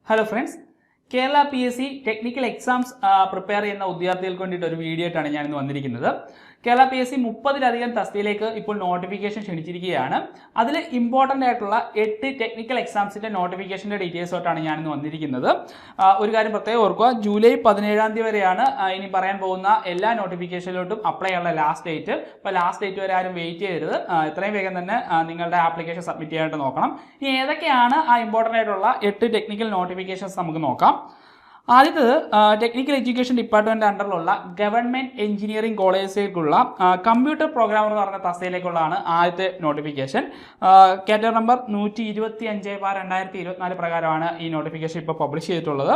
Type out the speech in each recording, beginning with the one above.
Hello friends, Kerala PSC technical exams prepare ചെയ്യുന്ന ഉദ്യോഗാർത്ഥികൾക്ക് വേണ്ടിയിട്ട് ഒരു വീഡിയോ ആയിട്ടാണ് ഞാൻ ഇന്ന് വന്നിരിക്കുന്നത്. കേരള PSC 30-ലധികം തസ്തികയിലേക്ക് ഇപ്പോൾ നോട്ടിഫിക്കേഷൻ ക്ഷണിച്ചിരിക്കുകയാണ്. അതിൽ ഇമ്പോർട്ടൻ്റ് ആയിട്ടുള്ള 8 ടെക്നിക്കൽ എക്സാംസിൻ്റെ നോട്ടിഫിക്കേഷൻ്റെ ഡീറ്റെയിൽസോട്ടാണ് ഞാനിന്ന് വന്നിരിക്കുന്നത്. ഒരു കാര്യം പ്രത്യേകം ഓർക്കുക, ജൂലൈ 17-ാം തീയതി വരെയാണ് ഇനി പറയാൻ പോകുന്ന എല്ലാ നോട്ടിഫിക്കേഷനിലോട്ടും അപ്ലൈ ചെയ്യാനുള്ള ലാസ്റ്റ് ഡേറ്റ്. അപ്പോൾ ലാസ്റ്റ് ഡേറ്റ് വരെ ആരും വെയിറ്റ് ചെയ്യരുത്, എത്രയും വേഗം തന്നെ നിങ്ങളുടെ ആപ്ലിക്കേഷൻ സബ്മിറ്റ് ചെയ്യാനായിട്ട് നോക്കണം. ഇനി ഏതൊക്കെയാണ് ആ ഇമ്പോർട്ടൻ്റ് ആയിട്ടുള്ള 8 ടെക്നിക്കൽ നോട്ടിഫിക്കേഷൻസ് നമുക്ക് നോക്കാം. ആദ്യത്തത് ടെക്നിക്കൽ എഡ്യൂക്കേഷൻ ഡിപ്പാർട്ട്മെൻറ്റ് അണ്ടറിലുള്ള ഗവൺമെൻറ് എഞ്ചിനീയറിംഗ് കോളേജിലേക്കുള്ള കമ്പ്യൂട്ടർ പ്രോഗ്രാമർ എന്ന് പറഞ്ഞ തസ്തികയിലേക്കുള്ളതാണ് ആദ്യത്തെ നോട്ടിഫിക്കേഷൻ. കാറ്റഗറി നമ്പർ 125/2024 പ്രകാരമാണ് ഈ നോട്ടിഫിക്കേഷൻ ഇപ്പോൾ പബ്ലിഷ് ചെയ്തിട്ടുള്ളത്.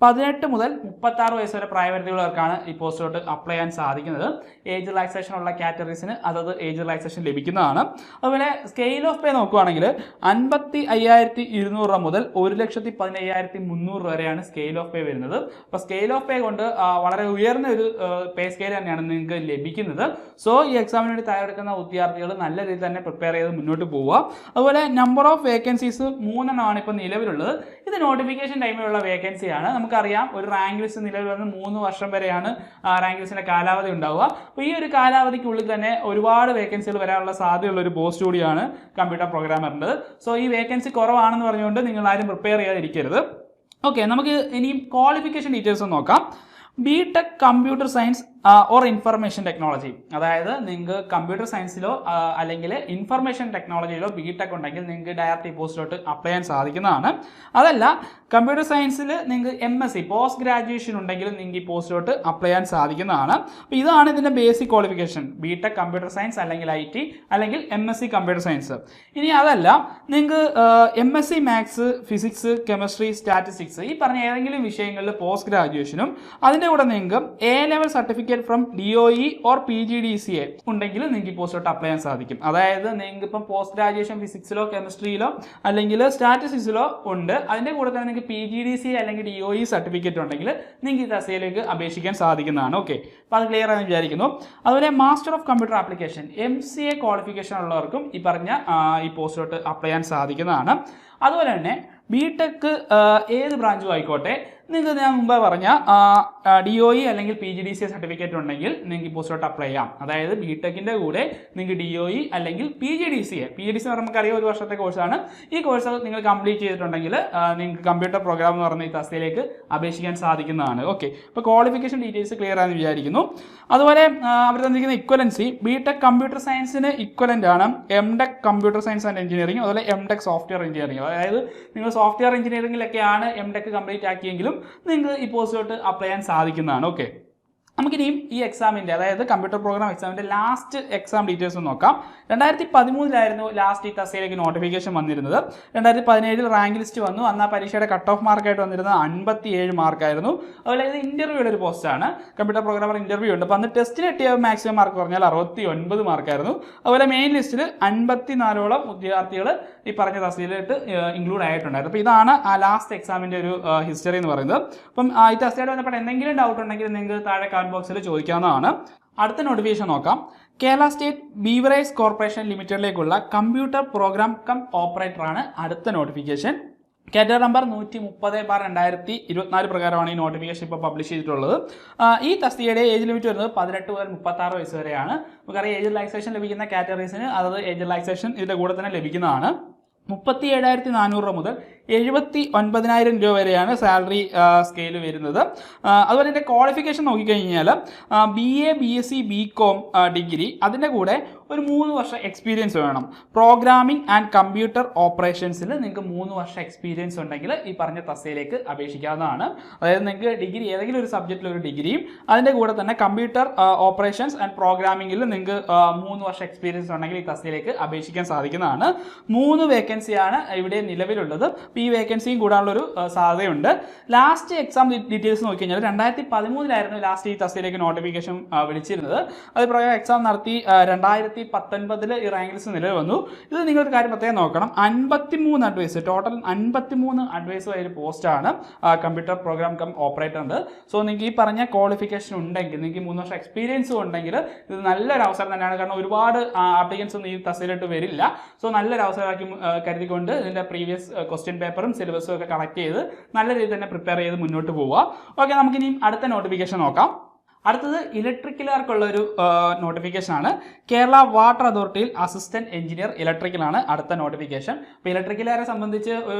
18 മുതൽ 36 വയസ്സ് വരെ പ്രായപരിധിയുള്ളവർക്കാണ് ഈ പോസ്റ്റിലോട്ട് അപ്ലൈ ചെയ്യാൻ സാധിക്കുന്നത്. ഏജ് റിലാക്സേഷൻ ഉള്ള കാറ്റഗറീസിന് അതത് ഏജ് റിലാക്സേഷൻ ലഭിക്കുന്നതാണ്. അതുപോലെ സ്കെയിൽ ഓഫ് പേ നോക്കുകയാണെങ്കിൽ 55,200 മുതൽ 1,15,300 വരെയാണ് സ്കെയിൽ ഓഫ് പേ വരുന്നത്. അപ്പോൾ സ്കെയിൽ ഓഫ് പേ കൊണ്ട് വളരെ ഉയർന്ന ഒരു പേ സ്കെയിൽ തന്നെയാണ് നിങ്ങൾക്ക് ലഭിക്കുന്നത്. സോ ഈ എക്സാമിന് വേണ്ടി തയ്യാറെടുക്കുന്ന വിദ്യാർത്ഥികൾ നല്ല രീതിയിൽ തന്നെ പ്രിപ്പയർ ചെയ്ത് മുന്നോട്ട് പോവുക. അതുപോലെ നമ്പർ ഓഫ് വേക്കൻസീസ് 3 എണ്ണമാണ് ഇപ്പോൾ നിലവിലുള്ളത്. ഇത് നോട്ടിഫിക്കേഷൻ ടൈമിലുള്ള വേക്കൻസിയാണ്. നമുക്കറിയാം, ഒരു റാങ്ക് ലിസ്റ്റ് നിലവിൽ വന്ന് 3 വർഷം വരെയാണ് റാങ്ക് ലിസ്റ്റിൻ്റെ കാലാവധി ഉണ്ടാവുക. അപ്പോൾ ഈ ഒരു കാലാവധിക്കുള്ളിൽ തന്നെ ഒരുപാട് വേക്കൻസികൾ വരാനുള്ള സാധ്യതയുള്ള ഒരു പോസ്റ്റ് കൂടിയാണ് കമ്പ്യൂട്ടർ പ്രോഗ്രാമറിൻ്റെ. സോ ഈ വേക്കൻസി കുറവാണെന്ന് പറഞ്ഞുകൊണ്ട് നിങ്ങൾ ആരും പ്രിപ്പയർ ചെയ്യാതിരിക്കരുത്. ഓക്കെ, നമുക്ക് ഇനിയും ക്വാളിഫിക്കേഷൻ ഡീറ്റെയിൽസ് നോക്കാം. BTech computer science or information technology, അതായത് നിങ്ങൾക്ക് കമ്പ്യൂട്ടർ സയൻസിലോ അല്ലെങ്കിൽ ഇൻഫർമേഷൻ ടെക്നോളജിയിലോ BTech ഉണ്ടെങ്കിൽ നിങ്ങൾക്ക് ഡയറക്റ്റ് ഈ പോസ്റ്റിലോട്ട് അപ്ലൈ ചെയ്യാൻ സാധിക്കുന്നതാണ്. അതല്ല, കമ്പ്യൂട്ടർ സയൻസിൽ നിങ്ങൾക്ക് MSc പോസ്റ്റ് ഗ്രാജുവേഷൻ ഉണ്ടെങ്കിൽ നിങ്ങൾക്ക് ഈ പോസ്റ്റിലോട്ട് അപ്ലൈ ചെയ്യാൻ സാധിക്കുന്നതാണ്. അപ്പോൾ ഇതാണ് ഇതിൻ്റെ basic qualification, BTech computer science അല്ലെങ്കിൽ IT അല്ലെങ്കിൽ MSc കമ്പ്യൂട്ടർ സയൻസ്. ഇനി അതല്ല, നിങ്ങൾക്ക് MSc maths, physics, chemistry, statistics ഈ പറഞ്ഞ ഏതെങ്കിലും വിഷയങ്ങളിൽ പോസ്റ്റ് ഗ്രാജുവേഷനും അതിൻ്റെ കൂടെ നിങ്ങൾക്ക് A level certificate from DOE or PGDCA ഉണ്ടെങ്കിൽ നിങ്ങൾക്ക് ഈ പോസ്റ്റിലോട്ട് അപ്ലൈ ചെയ്യാൻ സാധിക്കും. അതായത് നിങ്ങൾക്ക് ഇപ്പം പോസ്റ്റ് ഗ്രാജുവേഷൻ ഫിസിക്സിലോ കെമിസ്ട്രിയിലോ അല്ലെങ്കിൽ സ്റ്റാറ്റിസ്റ്റിക്സിലോ ഉണ്ട്, അതിൻ്റെ കൂടെ തന്നെ നിങ്ങൾക്ക് PGDCA അല്ലെങ്കിൽ DOE സർട്ടിഫിക്കറ്റ് ഉണ്ടെങ്കിൽ നിങ്ങൾക്ക് ഈ തസ്തികയിലേക്ക് അപേക്ഷിക്കാൻ സാധിക്കുന്നതാണ്. ഓക്കെ, അപ്പോൾ അത് ക്ലിയർ ആണെന്ന് വിചാരിക്കുന്നു. അതുപോലെ master of computer application MCA qualification ഉള്ളവർക്കും ഈ പറഞ്ഞ ഈ പോസ്റ്റിലോട്ട് അപ്ലൈ ചെയ്യാൻ സാധിക്കുന്നതാണ്. അതുപോലെ തന്നെ BTech ഏത് ബ്രാഞ്ചും ആയിക്കോട്ടെ, നിങ്ങൾക്ക് ഞാൻ മുമ്പ് പറഞ്ഞ DOE അല്ലെങ്കിൽ PGDCA സർട്ടിഫിക്കറ്റ് ഉണ്ടെങ്കിൽ നിങ്ങൾക്ക് ഈ പോസ്റ്റിലോട്ട് അപ്ലൈ ചെയ്യാം. അതായത് BTechൻ്റെ കൂടെ നിങ്ങൾക്ക് DOE അല്ലെങ്കിൽ PGDCA നമുക്കറിയാം, ഒരു വർഷത്തെ കോഴ്സാണ്. ഈ കോഴ്സ് നിങ്ങൾ കംപ്ലീറ്റ് ചെയ്തിട്ടുണ്ടെങ്കിൽ നിങ്ങൾക്ക് കമ്പ്യൂട്ടർ പ്രോഗ്രാം എന്ന് പറഞ്ഞ ഈ തസ്തികയിലേക്ക് അപേക്ഷിക്കാൻ സാധിക്കുന്നതാണ്. ഓക്കെ, അപ്പോൾ ക്വാളിഫിക്കേഷൻ ഡീറ്റെയിൽസ് ക്ലിയർ ആണെന്ന് വിചാരിക്കുന്നു. അതുപോലെ അവർ തന്നിരിക്കുന്ന ഇക്വലൻസി, BTech കമ്പ്യൂട്ടർ സയൻസിന് ഇക്വലൻ്റ് ആണ് MTech computer science and engineering, അതുപോലെ MTech സോഫ്റ്റ്വെയർ എഞ്ചിനീയറിംഗ്. അതായത് നിങ്ങൾ സോഫ്റ്റ്വെയർ എഞ്ചിനീയറിംഗിലൊക്കെയാണ് MTech കംപ്ലീറ്റ് ആക്കിയെങ്കിലും നിങ്ങൾക്ക് ഈ പോസ്റ്റിലോട്ട് അപ്ലൈ ചെയ്യാൻ സാധിക്കുന്നതാണ്. ഓക്കെ, നമുക്കിനിയും ഈ എക്സാമിൻ്റെ, അതായത് കമ്പ്യൂട്ടർ പ്രോഗ്രാം എക്സാമിൻ്റെ ലാസ്റ്റ് എക്സാം ഡീറ്റെയിൽസ് നോക്കാം. 2013 ലാസ്റ്റ് ഈ തസ്തികയിലേക്ക് നോട്ടിഫിക്കേഷൻ വന്നിരുന്നത്. 2017 റാങ്ക് ലിസ്റ്റ് വന്നു. അന്ന് ആ പരീക്ഷയുടെ കട്ട് ഓഫ് മാർക്കായിട്ട് വന്നിരുന്നത് 57 മാർക്കായിരുന്നു. അതുപോലെ ഇത് ഇൻ്റർവ്യൂയുടെ ഒരു പോസ്റ്റാണ്, കമ്പ്യൂട്ടർ പ്രോഗ്രാമർ ഇൻ്റർവ്യൂ ഉണ്ട്. അപ്പോൾ അന്ന് ടെസ്റ്റിന് കിട്ടിയ മാക്സിമം മാർക്ക് പറഞ്ഞാൽ 69 മാർക്കായിരുന്നു. അതുപോലെ മെയിൻ ലിസ്റ്റിൽ 54ഓളം വിദ്യാർത്ഥികൾ ഈ പറഞ്ഞ തസ്തികയിലായിട്ട് ഇൻക്ലൂഡ് ആയിട്ടുണ്ടായിരുന്നു. അപ്പോൾ ഇതാണ് ആ ലാസ്റ്റ് എക്സാമിൻ്റെ ഒരു ഹിസ്റ്ററി എന്ന് പറയുന്നത്. അപ്പം ഈ തസ്തികയിൽ വന്നപ്പോൾ എന്തെങ്കിലും ഡൗട്ട് ഉണ്ടെങ്കിൽ നിങ്ങൾക്ക് താഴെ കമന്റ് ബോക്സിൽ ചോദിക്കാവുന്നതാണ്. അടുത്ത നോട്ടിഫിക്കേഷൻ നോക്കാം. കേരള സ്റ്റേറ്റ് ബീവറേജ് കോർപ്പറേഷൻ ലിമിറ്റഡിലേക്കുള്ള കമ്പ്യൂട്ടർ പ്രോഗ്രാം കം ഓപ്പറേറ്റർ ആണ് അടുത്ത നോട്ടിഫിക്കേഷൻ. കാറ്റഗറി നമ്പർ 130/2024 പ്രകാരമാണ് ഈ നോട്ടിഫിക്കേഷൻ ഇപ്പോൾ പബ്ലിഷ് ചെയ്തിട്ടുള്ളത്. ഈ തസ്തികയുടെ ഏജ് ലിമിറ്റ് വരുന്നത് 18 മുതൽ 36 വയസ്സ് വരെയാണ്. നമുക്കറിയാം, ഏജ് റിലാക്സേഷൻ ലഭിക്കുന്ന കാറ്റഗറീസിന് അതത് ഏജ് റിലാക്സേഷൻ ഇതിൻ്റെ കൂടെ തന്നെ ലഭിക്കുന്നതാണ്. 37,400 മുതൽ 79,000 രൂപ വരെയാണ് സാലറി സ്കെയിൽ വരുന്നത്. അതുപോലെ ഇതിൻ്റെ ക്വാളിഫിക്കേഷൻ നോക്കിക്കഴിഞ്ഞാൽ BA, BSc, BCom ഡിഗ്രി, അതിൻ്റെ കൂടെ ഒരു 3 വർഷം എക്സ്പീരിയൻസ് വേണം. പ്രോഗ്രാമിംഗ് ആൻഡ് കമ്പ്യൂട്ടർ ഓപ്പറേഷൻസിൽ നിങ്ങൾക്ക് 3 വർഷം എക്സ്പീരിയൻസ് ഉണ്ടെങ്കിൽ ഈ പറഞ്ഞ തസ്തികയിലേക്ക് അപേക്ഷിക്കാവുന്നതാണ്. അതായത് നിങ്ങൾക്ക് ഡിഗ്രി, ഏതെങ്കിലും ഒരു സബ്ജക്റ്റിൽ ഒരു ഡിഗ്രിയും അതിൻ്റെ കൂടെ തന്നെ കമ്പ്യൂട്ടർ ഓപ്പറേഷൻസ് ആൻഡ് പ്രോഗ്രാമിംഗിൽ നിങ്ങൾക്ക് 3 വർഷം എക്സ്പീരിയൻസ് ഉണ്ടെങ്കിൽ ഈ തസ്തികയിലേക്ക് അപേക്ഷിക്കാൻ സാധിക്കുന്നതാണ്. 3 വേക്കൻസിയാണ് ഇവിടെ നിലവിലുള്ളത്. അപ്പോൾ ഈ വേക്കൻസിയും കൂടാനുള്ളൊരു സാധ്യതയുണ്ട്. ലാസ്റ്റ് എക്സാം ഡീറ്റെയിൽസ് നോക്കി കഴിഞ്ഞാൽ 2013 ലാസ്റ്റ് ഈ തസ്തികയിലേക്ക് നോട്ടിഫിക്കേഷൻ വിളിച്ചിരുന്നത്. അത് പ്രകാരം എക്സാം നടത്തി 2019 ഈ റാങ്ക് ലിസ്റ്റ് നിലവിൽ വന്നു. ഇത് നിങ്ങളൊരു കാര്യം പ്രത്യേകം നോക്കണം, 53 അഡ്വൈസ്, ടോട്ടൽ 53 അഡ്വൈസ് ഒരു പോസ്റ്റാണ് കമ്പ്യൂട്ടർ പ്രോഗ്രാം കം ഓപ്പറേറ്റർ ഉണ്ട്. സോ നിങ്ങൾക്ക് ഈ പറഞ്ഞ ക്വാളിഫിക്കേഷൻ ഉണ്ടെങ്കിൽ, നിങ്ങൾക്ക് 3 വർഷം എക്സ്പീരിയൻസും ഉണ്ടെങ്കിൽ ഇത് നല്ലൊരു അവസരം തന്നെയാണ്. കാരണം ഒരുപാട് ആപ്ലിക്കൻസ് ഒന്നും ഈ തസ്തിയിലോട്ട് വരില്ല. സോ നല്ലൊരു അവസരമാക്കി കരുതിക്കൊണ്ട് ഇതിൻ്റെ പ്രീവിയസ് ക്വസ്റ്റ്യൻ പേപ്പറും സിലബസും ഒക്കെ കളക്ട് ചെയ്ത് നല്ല രീതിയിൽ തന്നെ പ്രിപ്പയർ ചെയ്ത് മുന്നോട്ട് പോവുക. ഓക്കെ, നമുക്കിനിയും അടുത്ത നോട്ടിഫിക്കേഷൻ നോക്കാം. അടുത്തത് ഇലക്ട്രിക്കലുകാർക്കുള്ള ഒരു നോട്ടിഫിക്കേഷൻ ആണ്. കേരള വാട്ടർ അതോറിറ്റിയിൽ അസിസ്റ്റന്റ് എഞ്ചിനീയർ ഇലക്ട്രിക്കലാണ് അടുത്ത നോട്ടിഫിക്കേഷൻ. ഇപ്പോൾ ഇലക്ട്രിക്കലുകാരെ സംബന്ധിച്ച്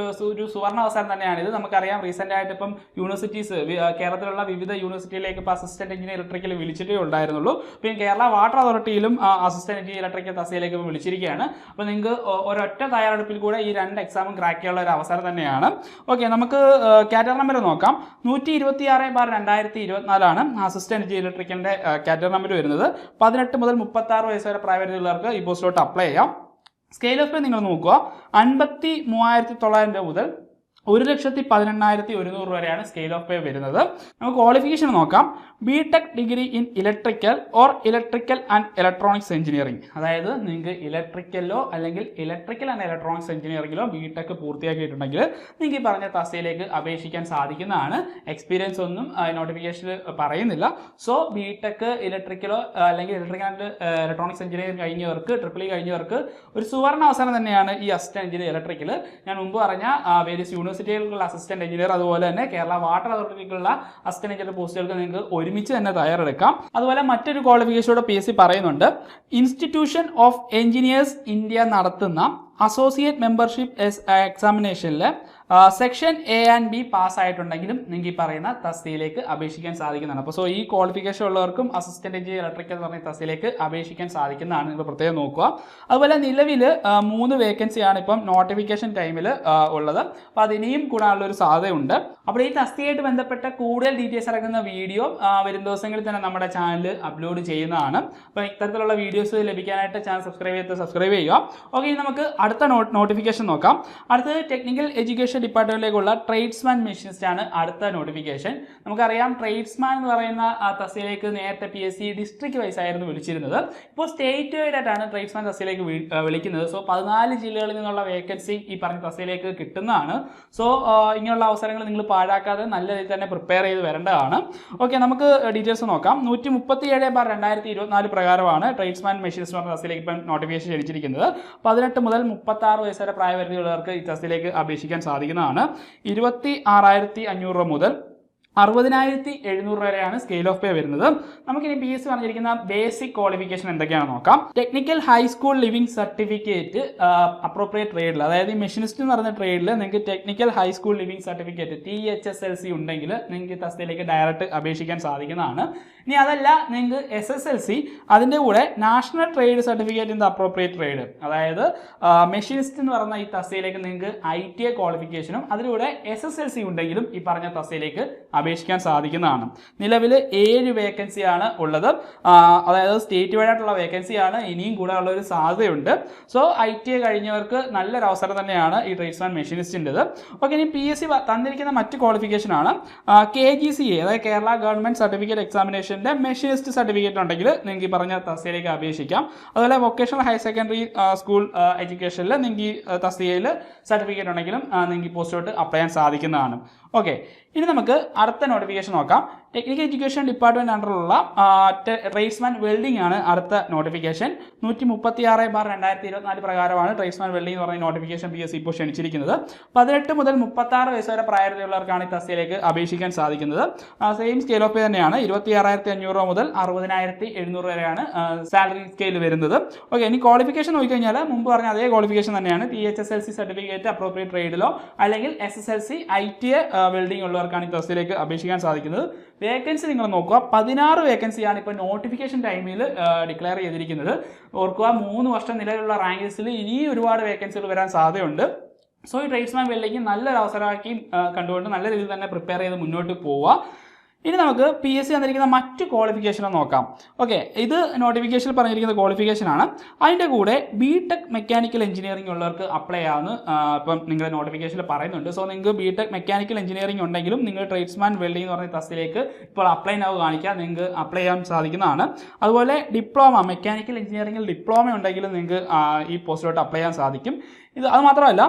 ഒരു സുവർണ അവസരം തന്നെയാണിത്. നമുക്കറിയാം റീസെൻ്റ് ആയിട്ട് ഇപ്പം യൂണിവേഴ്സിറ്റീസ്, കേരളത്തിലുള്ള വിവിധ യൂണിവേഴ്സിറ്റിയിലേക്ക് ഇപ്പോൾ അസിസ്റ്റന്റ് എഞ്ചിനീയർ ഇലക്ട്രിക്കൽ വിളിച്ചിട്ടേ ഉണ്ടായിരുന്നുള്ളൂ. പിന്നെ കേരള വാട്ടർ അതോറിറ്റിയിലും അസിസ്റ്റന്റ് എഞ്ചിനീയർ ഇലക്ട്രിക്കൽ തസ്തികയിലേക്ക് വിളിച്ചിരിക്കുകയാണ്. അപ്പോൾ നിങ്ങൾക്ക് ഒരൊറ്റ തയ്യാറെടുപ്പിൽ കൂടെ ഈ 2 എക്സാമും ക്രാക്ക് ചെയ്യാനുള്ള ഒരു അവസരം തന്നെയാണ്. ഓക്കെ, നമുക്ക് കാറ്റഗറി നമ്പർ നോക്കാം. 126/2024 അസിസ്റ്റന്റ് ഇലക്ട്രിക്കലിന്റെ കാറ്റഗറി നമ്പർ വരുന്നത്. 18 മുതൽ 36 വയസ്സ് വരെ പ്രായപരിധിയുള്ളവർക്ക് ഈ പോസ്റ്റിലോട്ട് അപ്ലൈ ചെയ്യാം. സ്കെയിൽ ഓഫ് പേ നിങ്ങൾ നോക്കുക, 53,900 മുതൽ 1,18,100 വരെയാണ് സ്കെയിൽ ഓഫ് പേ വരുന്നത്. നമുക്ക് ക്വാളിഫിക്കേഷൻ നോക്കാം. BTech degree in electrical or electrical and electronics engineering. അതായത് നിങ്ങൾക്ക് ഇലക്ട്രിക്കലോ അല്ലെങ്കിൽ ഇലക്ട്രിക്കൽ ആൻഡ് ഇലക്ട്രോണിക്സ് എഞ്ചിനീയറിംഗിലോ ബിടെക് പൂർത്തിയാക്കിയിട്ടുണ്ടെങ്കിൽ നിങ്ങൾക്ക് ഈ പറഞ്ഞ തസ്തികയിലേക്ക് അപേക്ഷിക്കാൻ സാധിക്കുന്നതാണ്. എക്സ്പീരിയൻസ് ഒന്നും നോട്ടിഫിക്കേഷനിൽ പറയുന്നില്ല. സോ ബിടെക് ഇലക്ട്രിക്കലോ അല്ലെങ്കിൽ ഇലക്ട്രിക്കൽ ആൻഡ് ഇലക്ട്രോണിക്സ് എഞ്ചിനീയറിംഗ് കഴിഞ്ഞവർക്ക്, ട്രിപ്പിൾ ഇ കഴിഞ്ഞവർക്ക് ഒരു സുവർണ അവസരം തന്നെയാണ് ഈ അസിസ്റ്റന്റ് എഞ്ചിനീയർ ഇലക്ട്രിക്കൽ. ഞാൻ മുമ്പ് പറഞ്ഞ വേരിയസ് യൂണിവേഴ്സിറ്റികൾക്കുള്ള അസിസ്റ്റന്റ് എഞ്ചിനീയർ, അതുപോലെ തന്നെ കേരള വാട്ടർ അതോറിറ്റിക്കുള്ള അസിസ്റ്റന്റ് എഞ്ചിനീയർ പോസ്റ്റുകൾക്ക് നിങ്ങൾക്ക് ഒരുമിച്ച് തന്നെ തയ്യാറെടുക്കാം. അതുപോലെ മറ്റൊരു ക്വാളിഫിക്കേഷനോട് PSC പറയുന്നുണ്ട്. ഇൻസ്റ്റിറ്റ്യൂഷൻ ഓഫ് എഞ്ചിനീയേഴ്സ് ഇന്ത്യ നടത്തുന്ന അസോസിയേറ്റ് മെമ്പർഷിപ്പ് എക്സാമിനേഷനിൽ സെക്ഷൻ A and B പാസ്സായിട്ടുണ്ടെങ്കിലും നിങ്ങൾക്ക് ഈ പറയുന്ന തസ്തികയിലേക്ക് അപേക്ഷിക്കാൻ സാധിക്കുന്നതാണ്. അപ്പോൾ ഈ ക്വാളിഫിക്കേഷൻ ഉള്ളവർക്കും അസിസ്റ്റന്റ് എഞ്ചിനീയർ ഇലക്ട്രിക്കൽ എന്ന് പറഞ്ഞ തസ്തികയിലേക്ക് അപേക്ഷിക്കാൻ സാധിക്കുന്നതാണ്. നിങ്ങൾ പ്രത്യേകം നോക്കുക. അതുപോലെ നിലവിൽ 3 വേക്കൻസിയാണ് ഇപ്പം നോട്ടിഫിക്കേഷൻ ടൈമിൽ ഉള്ളത്. അപ്പോൾ അതിനെയും കൂടാനുള്ള ഒരു സാധ്യതയുണ്ട്. അപ്പോൾ ഈ തസ്തികയായിട്ട് ബന്ധപ്പെട്ട കൂടുതൽ ഡീറ്റെയിൽസ് അടങ്ങുന്ന വീഡിയോ വരും ദിവസങ്ങളിൽ തന്നെ നമ്മുടെ ചാനൽ അപ്ലോഡ് ചെയ്യുന്നതാണ്. അപ്പോൾ ഇത്തരത്തിലുള്ള വീഡിയോസ് ലഭിക്കാനായിട്ട് ചാനൽ സബ്സ്ക്രൈബ് ചെയ്യുക. ഓക്കെ, നമുക്ക് അടുത്ത നോട്ടിഫിക്കേഷൻ നോക്കാം. അടുത്തത് ടെക്നിക്കൽ എഡ്യൂക്കേഷൻ ഡിപ്പാർട്ട്മെന്റിലേക്കുള്ള ട്രേഡ്സ്മാൻ മെഷീനിസ്റ്റ് ആണ് അടുത്ത നോട്ടിഫിക്കേഷൻ. നമുക്കറിയാം ട്രേഡ്സ്മാൻ എന്ന് പറയുന്ന തസ്തികയിലേക്ക് നേരത്തെ PSC ഡിസ്ട്രിക്ട് വൈസ് ആയിരുന്നു വിളിച്ചിരുന്നത്. ഇപ്പോൾ സ്റ്റേറ്റ് വൈഡ് ആയിട്ടാണ് ട്രേഡ്സ്മാൻ തസ്തികയിലേക്ക് വിളിക്കുന്നത്. സോ 14 ജില്ലകളിൽ നിന്നുള്ള വേക്കൻസി ഈ പറഞ്ഞ തസ്തികയിലേക്ക് കിട്ടുന്നതാണ്. സോ ഇങ്ങനെയുള്ള അവസരങ്ങൾ നിങ്ങൾ പാഴാക്കാതെ നല്ല രീതിയിൽ തന്നെ പ്രിപ്പയർ ചെയ്ത് വരേണ്ടതാണ്. ഓക്കെ, നമുക്ക് ഡീറ്റെയിൽസ് നോക്കാം. 137/2024 പ്രകാരമാണ് ട്രേഡ്സ്മാൻ മെഷീനിസ്റ്റ് പറഞ്ഞ തസ്തികയിലേക്ക് ഇപ്പം നോട്ടിഫിക്കേഷൻ ക്ഷണിച്ചിരിക്കുന്നത്. 18 മുതൽ 36 വയസ്സ് വരെ പ്രായപരിധിയുള്ളവർക്ക് ഈ തസ്തികയിലേക്ക് അപേക്ഷിക്കാൻ സാധിക്കുന്നതാണ്. 26,500 മുതൽ 60,700 വരെയാണ് സ്കെയിൽ ഓഫ് പേ വരുന്നത്. നമുക്കിനി PSC പറഞ്ഞിരിക്കുന്ന ബേസിക് ക്വാളിഫിക്കേഷൻ എന്തൊക്കെയാണെന്ന് നോക്കാം. Technical high school leaving certificate appropriate ട്രേഡിൽ, അതായത് ഈ മെഷീനിസ്റ്റ് എന്ന് പറഞ്ഞ ട്രേഡിൽ നിങ്ങൾക്ക് technical high school leaving certificate THSLC ഉണ്ടെങ്കിൽ നിങ്ങൾക്ക് തസ്തികയിലേക്ക് ഡയറക്റ്റ് അപേക്ഷിക്കാൻ സാധിക്കുന്നതാണ്. ഇനി അതല്ല, നിങ്ങൾക്ക് SSLC അതിൻ്റെ കൂടെ national trade certificate in the appropriate trade, അതായത് മെഷീനിസ്റ്റ് എന്ന് പറഞ്ഞ ഈ തസ്തികയിലേക്ക് നിങ്ങൾക്ക് ITI ക്വാളിഫിക്കേഷനും അതിലൂടെ SSLC ഉണ്ടെങ്കിലും ഈ പറഞ്ഞ തസ്തികയിലേക്ക് അപേക്ഷിക്കാൻ സാധിക്കുന്നതാണ്. നിലവിൽ 7 വേക്കൻസിയാണ് ഉള്ളത്. അതായത് സ്റ്റേറ്റ് വൈഡ് ആയിട്ടുള്ള വേക്കൻസിയാണ്. ഇനിയും കൂടെ ഉള്ള ഒരു സാധ്യതയുണ്ട്. സോ ITI കഴിഞ്ഞവർക്ക് നല്ലൊരു അവസരം തന്നെയാണ് ഈ ട്രേഡ്സ്മാൻ മെഷീനിസ്റ്റിൻ്റെത്. ഓക്കെ, ഇനി PSC തന്നിരിക്കുന്ന മറ്റ് ക്വാളിഫിക്കേഷനാണ് KGCA, അതായത് കേരള ഗവൺമെന്റ് സർട്ടിഫിക്കറ്റ് എക്സാമിനേഷൻ്റെ മെഷീനിസ്റ്റ് സർട്ടിഫിക്കറ്റ് ഉണ്ടെങ്കിൽ നിങ്ങൾക്ക് ഈ പറഞ്ഞ തസ്തികയിലേക്ക് അപേക്ഷിക്കാം. അതുപോലെ വൊക്കേഷണൽ ഹയർ സെക്കൻഡറി സ്കൂൾ എഡ്യൂക്കേഷനിൽ നിങ്ങൾക്ക് ഈ തസ്തികയിൽ സർട്ടിഫിക്കറ്റ് ഉണ്ടെങ്കിലും നിങ്ങൾക്ക് ഈ പോസ്റ്റിലോട്ട് അപ്ലൈ ചെയ്യാൻ സാധിക്കുന്നതാണ്. ഓക്കെ, ഇനി നമുക്ക് അടുത്ത നോട്ടിഫിക്കേഷൻ നോക്കാം. ടെക്നിക്കൽ എഡ്യൂക്കേഷൻ ഡിപ്പാർട്ട്മെന്റ് അണ്ടറിലുള്ള ട്രേഡ്സ്മാൻ വെൽഡിംഗ് ആണ് അടുത്ത നോട്ടിഫിക്കേഷൻ. 136/2024 പ്രകാരമാണ് ട്രേഡ്സ്മാൻ വെൽഡിംഗ് എന്ന് പറഞ്ഞ നോട്ടിഫിക്കേഷൻ PSC ഇപ്പോൾ ക്ഷണിച്ചിരിക്കുന്നത്. 18 മുതൽ 36 വയസ്സ് വരെ പ്രായപരിധിയുള്ളവർക്കാണ് ഈ തസ്തികയിലേക്ക് അപേക്ഷിക്കാൻ സാധിക്കുന്നത്. സെയിം സ്കെയിൽ ഓഫ് പേ തന്നെയാണ്. 26,500 മുതൽ 60,700 വരെയാണ് സാലറി സ്കെയിൽ വരുന്നത്. ഓക്കെ, ഇനി ക്വാളിഫിക്കേഷൻ നോക്കിക്കഴിഞ്ഞാൽ മുമ്പ് പറഞ്ഞ അതേ ക്വാളിഫിക്കേഷൻ തന്നെയാണ്. THSLC സർട്ടിഫിക്കറ്റ് അപ്രോപ്രിയേറ്റ് ട്രേഡിലോ അല്ലെങ്കിൽ SSLC ITI വെൽഡിംഗ് ഉള്ളവർക്കാണ് ഈ തസ്തികയിലേക്ക് അപേക്ഷിക്കാൻ സാധിക്കുന്നത്. വേക്കൻസി നിങ്ങൾ നോക്കുക, 16 വേക്കൻസിയാണ് ഇപ്പോൾ നോട്ടിഫിക്കേഷൻ ടൈമിൽ ഡിക്ലെയർ ചെയ്തിരിക്കുന്നത്. ഓർക്കുക, 3 വർഷം നിലവിലുള്ള റാങ്ക് ലിസ്റ്റിൽ ഇനിയും ഒരുപാട് വേക്കൻസികൾ വരാൻ സാധ്യതയുണ്ട്. സോ ഈ ട്രേഡ്സ്മാൻ വെൽഡിംഗ് നല്ലൊരു അവസരമാക്കി കണ്ടുകൊണ്ട് നല്ല രീതിയിൽ തന്നെ പ്രിപ്പയർ ചെയ്ത് മുന്നോട്ട് പോവുക. ഇനി നമുക്ക് PSC തന്നിരിക്കുന്ന മറ്റ് ക്വാളിഫിക്കേഷൻ നോക്കാം. ഓക്കെ, ഇത് നോട്ടിഫിക്കേഷനിൽ പറഞ്ഞിരിക്കുന്ന ക്വാളിഫിക്കേഷൻ ആണ്. അതിൻ്റെ കൂടെ BTech മെക്കാനിക്കൽ എഞ്ചിനീയറിംഗ് ഉള്ളവർക്ക് അപ്ലൈ ആവുന്ന ഇപ്പം നിങ്ങളുടെ നോട്ടിഫിക്കേഷനിൽ പറയുന്നുണ്ട്. സോ നിങ്ങൾക്ക് BTech മെക്കാനിക്കൽ എഞ്ചിനീയറിംഗ് ഉണ്ടെങ്കിലും നിങ്ങൾ ട്രേഡ്സ്മാൻ വെൽഡിംഗ് എന്ന് പറഞ്ഞ തസ്തിലേക്ക് ഇപ്പോൾ അപ്ലൈ നൗ കാണിക്കുക, നിങ്ങൾക്ക് അപ്ലൈ ചെയ്യാൻ സാധിക്കുന്നതാണ്. അതുപോലെ ഡിപ്ലോമ മെക്കാനിക്കൽ എഞ്ചിനീയറിംഗിൽ ഡിപ്ലോമ ഉണ്ടെങ്കിലും നിങ്ങൾക്ക് ഈ പോസ്റ്റിലോട്ട് അപ്ലൈ ചെയ്യാൻ സാധിക്കും. അത് മാത്രമല്ല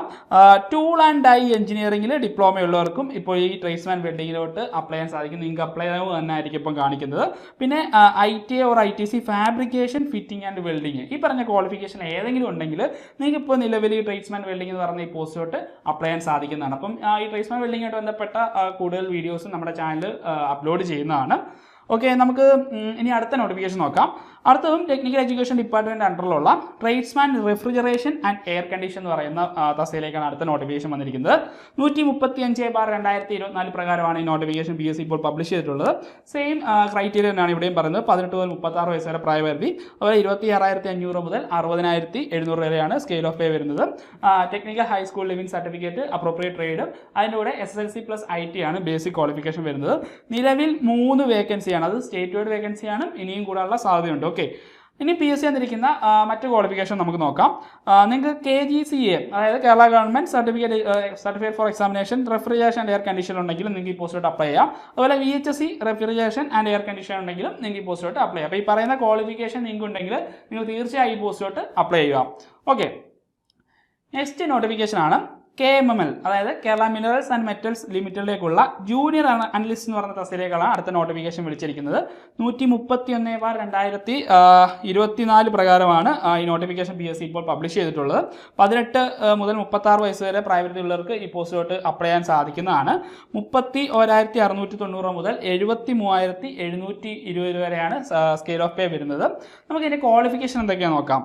ടൂൾ ആൻഡ് ഡൈ എഞ്ചിനീയറിംഗിൽ ഡിപ്ലോമ ഉള്ളവർക്കും ഇപ്പോൾ ഈ ട്രേഡ്സ്മാൻ വെൽഡിങ്ങിലോട്ട് അപ്ലൈ ചെയ്യാൻ സാധിക്കും. നിങ്ങൾക്ക് അപ്ലൈ ആവുക തന്നെ ആയിരിക്കും ഇപ്പം കാണിക്കുന്നത്. പിന്നെ ITA or ITC fabrication fitting and welding, ഈ പറഞ്ഞ ക്വാളിഫിക്കേഷൻ ഏതെങ്കിലും ഉണ്ടെങ്കിൽ നിങ്ങൾക്ക് ഇപ്പോൾ നിലവിൽ ഈ ട്രേഡ്സ്മാൻ വെൽഡിംഗ് എന്ന് പറഞ്ഞ ഈ പോസ്റ്റിലോട്ട് അപ്ലൈ ചെയ്യാൻ സാധിക്കുന്നതാണ്. അപ്പം ഈ ട്രേഡ്സ്മാൻ വെൽഡിങ്ങായിട്ട് ബന്ധപ്പെട്ട കൂടുതൽ വീഡിയോസ് നമ്മുടെ ചാനൽ അപ്ലോഡ് ചെയ്യുന്നതാണ്. ഓക്കെ, നമുക്ക് ഇനി അടുത്ത നോട്ടിഫിക്കേഷൻ നോക്കാം. അടുത്തതും ടെക്നിക്കൽ എഡ്യൂക്കേഷൻ ഡിപ്പാർട്ട്മെൻറ്റ് അണ്ടറിലുള്ള tradesman refrigeration and air condition എന്ന് പറയുന്ന തസ്തികയിലേക്കാണ് അടുത്ത നോട്ടിഫിക്കേഷൻ വന്നിരിക്കുന്നത്. 135/2024 പ്രകാരമാണ് ഈ നോട്ടിഫിക്കേഷൻ PSC ഇപ്പോൾ പബ്ലിഷ് ചെയ്തിട്ടുള്ളത്. സെയിം ക്രൈറ്റീരിയ തന്നെയാണ് ഇവിടെയും പറയുന്നത്. 18 മുതൽ 36 വയസ്സ് വരെ പ്രായപരിധി. അതുപോലെ 26,500 മുതൽ 60,700 വരെയാണ് സ്കെയിൽ ഓഫ് പേ വരുന്നത്. Technical high school leaving certificate, appropriate trade, അതിൻ്റെ കൂടെ SSLC + IT ആണ് ബേസിക് ക്വാളിഫിക്കേഷൻ വരുന്നത്. നിലവിൽ 3 വേക്കൻസിയാണ്, അത് സ്റ്റേറ്റ് വൈഡ് വേക്കൻസിയാണ്, ഇനിയും കൂടാനുള്ള സാധ്യതയുണ്ട്. ഓക്കെ, ഇനി PSC തന്നിരിക്കുന്ന മറ്റ് ക്വാളിഫിക്കേഷൻ നമുക്ക് നോക്കാം. നിങ്ങൾക്ക് KGCA, അതായത് Kerala government certificate for examination refrigeration and air condition ഉണ്ടെങ്കിലും നിങ്ങൾക്ക് ഈ പോസ്റ്റിലോട്ട് അപ്ലൈ ചെയ്യാം. അതുപോലെ VHSC refrigeration and air condition ഉണ്ടെങ്കിലും നിങ്ങൾക്ക് ഈ പോസ്റ്റിലോട്ട് അപ്ലൈ ചെയ്യാം. അപ്പോൾ ഈ പറയുന്ന ക്വാളിഫിക്കേഷൻ നിങ്ങൾക്ക് ഉണ്ടെങ്കിൽ നിങ്ങൾ തീർച്ചയായും ഈ പോസ്റ്റിലോട്ട് അപ്ലൈ ചെയ്യുക. ഓക്കെ, നെക്സ്റ്റ് നോട്ടിഫിക്കേഷൻ ആണ് KMML, അതായത് കേരള മിനറൽസ് ആൻഡ് മെറ്റൽസ് ലിമിറ്റഡിലേക്കുള്ള ജൂനിയർ അനലിസ്റ്റ് എന്ന് പറഞ്ഞ തസ്തികയിലേക്കാണ് അടുത്ത നോട്ടിഫിക്കേഷൻ വിളിച്ചിരിക്കുന്നത്. 131/2024 പ്രകാരമാണ് ഈ നോട്ടിഫിക്കേഷൻ PSC ഇപ്പോൾ പബ്ലിഷ് ചെയ്തിട്ടുള്ളത്. 18 മുതൽ 36 വയസ്സ് വരെ പ്രായപരിധി ഉള്ളവർക്ക് ഈ പോസ്റ്റിലോട്ട് അപ്ലൈ ചെയ്യാൻ സാധിക്കുന്നതാണ്. 31,690 മുതൽ 73,720 വരെയാണ് സ്കെയിൽ ഓഫ് പേ വരുന്നത്. നമുക്ക് ഇതിൻ്റെ ക്വാളിഫിക്കേഷൻ എന്തൊക്കെയാണെന്ന് നോക്കാം.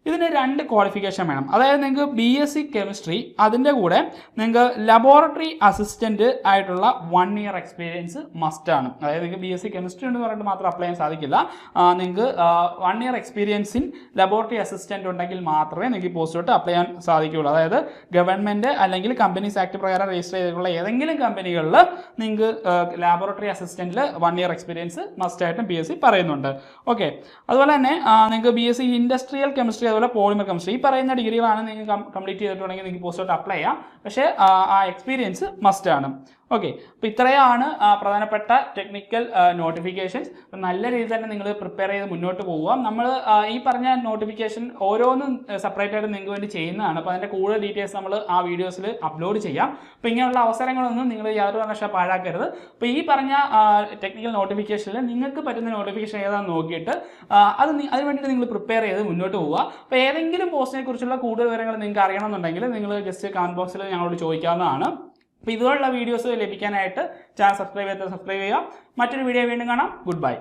ഇതിന് 2 ക്വാളിഫിക്കേഷൻ വേണം. അതായത് നിങ്ങൾക്ക് BSc കെമിസ്ട്രി, അതിൻ്റെ കൂടെ നിങ്ങൾക്ക് ലബോറട്ടറി അസിസ്റ്റൻറ്റ് ആയിട്ടുള്ള 1 ഇയർ എക്സ്പീരിയൻസ് മസ്റ്റാണ്. അതായത് നിങ്ങൾക്ക് BSc കെമിസ്ട്രി എന്ന് പറഞ്ഞിട്ട് മാത്രം അപ്ലൈ ചെയ്യാൻ സാധിക്കില്ല. നിങ്ങൾക്ക് 1 year experience in laboratory assistant ഉണ്ടെങ്കിൽ മാത്രമേ നിങ്ങൾക്ക് ഈ പോസ്റ്റിലോട്ട് അപ്ലൈ ചെയ്യാൻ സാധിക്കുകയുള്ളൂ. അതായത് ഗവൺമെൻറ് അല്ലെങ്കിൽ കമ്പനീസ് ആക്ട് പ്രകാരം രജിസ്റ്റർ ചെയ്തിട്ടുള്ള ഏതെങ്കിലും കമ്പനികളിൽ നിങ്ങൾക്ക് ലാബോറട്ടറി അസിസ്റ്റൻറ്റിൽ 1 ഇയർ എക്സ്പീരിയൻസ് മസ്റ്റായിട്ടും PSC പറയുന്നുണ്ട്. ഓക്കെ, അതുപോലെ തന്നെ നിങ്ങൾക്ക് BSc ഇൻഡസ്ട്രിയൽ കെമിസ്ട്രി, അതുപോലെ പോളിമർ കെമിസ്ട്രി, ഈ പറയുന്ന ഡിഗ്രികളാണ് നിങ്ങൾ കംപ്ലീറ്റ് ചെയ്തിട്ടുണ്ടെങ്കിൽ നിങ്ങൾക്ക് പോസ്റ്റിലോട്ട് അപ്ലൈ ചെയ്യാം. പക്ഷേ ആ എക്സ്പീരിയൻസ് മസ്റ്റ് ആണ്. ഓക്കെ, അപ്പോൾ ഇത്രയാണ് പ്രധാനപ്പെട്ട ടെക്നിക്കൽ നോട്ടിഫിക്കേഷൻസ്. നല്ല രീതിയിൽ തന്നെ നിങ്ങൾ പ്രിപ്പയർ ചെയ്ത് മുന്നോട്ട് പോവുക. നമ്മൾ ഈ പറഞ്ഞ നോട്ടിഫിക്കേഷൻ ഓരോന്നും സെപ്പറേറ്റ് ആയിട്ട് നിങ്ങൾക്ക് വേണ്ടി ചെയ്യുന്നതാണ്. അപ്പോൾ അതിൻ്റെ കൂടുതൽ ഡീറ്റെയിൽസ് നമ്മൾ ആ വീഡിയോസിൽ അപ്ലോഡ് ചെയ്യാം. അപ്പോൾ ഇങ്ങനെയുള്ള അവസരങ്ങളൊന്നും നിങ്ങൾ യാതൊരു കാരണവശാലും പാഴാക്കരുത്. അപ്പോൾ ഈ പറഞ്ഞ ടെക്നിക്കൽ നോട്ടിഫിക്കേഷനിൽ നിങ്ങൾക്ക് പറ്റുന്ന നോട്ടിഫിക്കേഷൻ ഏതാണെന്ന് നോക്കിയിട്ട് അതിന് വേണ്ടിയിട്ട് നിങ്ങൾ പ്രിപ്പയർ ചെയ്ത് മുന്നോട്ട് പോവുക. അപ്പോൾ ഏതെങ്കിലും പോസ്റ്റിനെ കുറിച്ചുള്ള കൂടുതൽ വിവരങ്ങൾ നിങ്ങൾക്ക് അറിയണമെന്നുണ്ടെങ്കിൽ നിങ്ങൾ ജസ്റ്റ് കമന്റ് ബോക്സിൽ ഞങ്ങളോട് ചോദിക്കാവുന്നതാണ്. അപ്പോൾ ഇതുപോലുള്ള വീഡിയോസ് ലഭിക്കാനായിട്ട് ചാനൽ സബ്സ്ക്രൈബ് ചെയ്യുക. മറ്റൊരു വീഡിയോ വീണ്ടും കാണാം. Good bye.